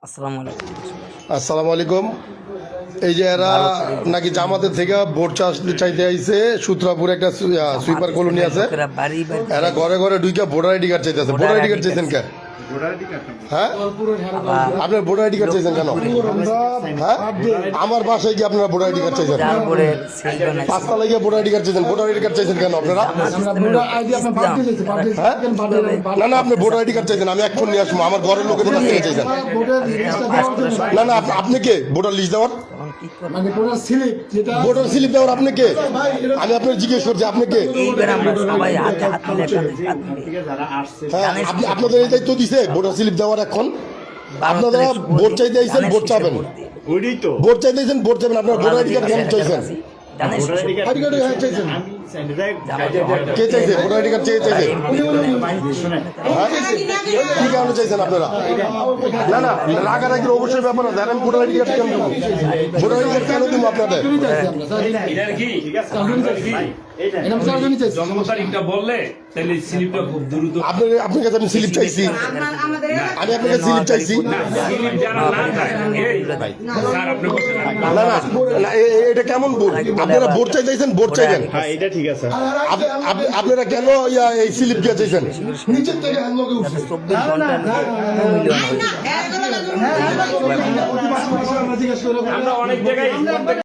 আসসালামু আলাইকুম। এই যে এরা নাকি জামাতের থেকে ভোট চাইতে আইছে, সূত্রাপুর একটা সুইপার কলোনি আছে, এরা ঘরে ঘরে ঢুকে ভোটার আইডি কার্ড চাইতেছে। ভোটার আইডি কার্ড চাইছেন কেন? হ্যাঁ, আপনার ভোটার আইডি কার্ড চাইছেন কেন? হ্যাঁ, আমার বাসায় কি আপনারা ভোটার আইডি কার্ড চাইছেন? পাঁচতলা গিয়ে ভোটার আইডি কার্ড চাইছেন। ভোটার আইডি কার্ড চাইছেন কেন আপনারা? না না, আপনি ভোটার আইডি কার্ড চাইছেন, আমি এখন নিয়ে আসবো। আমার ঘরের লোকেদের কাছ থেকে চাইছেন। না না, আপনি কে ভোটার লিস্ট দেওয়ার? ভোটার স্লিপ দেওয়ার আপনি কে? আমি আপনার জিজ্ঞেস করছি, আপনি কে? হ্যাঁ, আপনাদের এই দায়িত্ব দিছে ভোটার স্লিপ দেওয়ার। এখন আপনারা ভোট চাইতে আইছেন, ভোট চাবেন, ভোট চাইতে আইছেন, ভোট চাবেন। আপনার ভোটার আইডি কার্ড কেন চাইছেন? কে চাইছে ভোটার আইডি কার্ড? চেয়ে চাইছে কি কারণে চাইছেন আপনারা? না না, রাগারাগির অবশ্যই ব্যাপার আছে। আমি ভোটার আইডি কার্ড কেন দেবো? ভোটার আইডি কার্ড কেন দেবো আপনাদের? আপনার কাছে আমি স্লিপ চাইছি, আমি আপনার কাছে স্লিপ চাইছি। না না, এটা কেমন ভোট? আপনারা ভোট চাইছেন, ভোট চাইবেন, আপনারা কেন এই স্লিপ দিয়ে চাইছেন? নিচের থেকে আমরা অনেক জায়গায়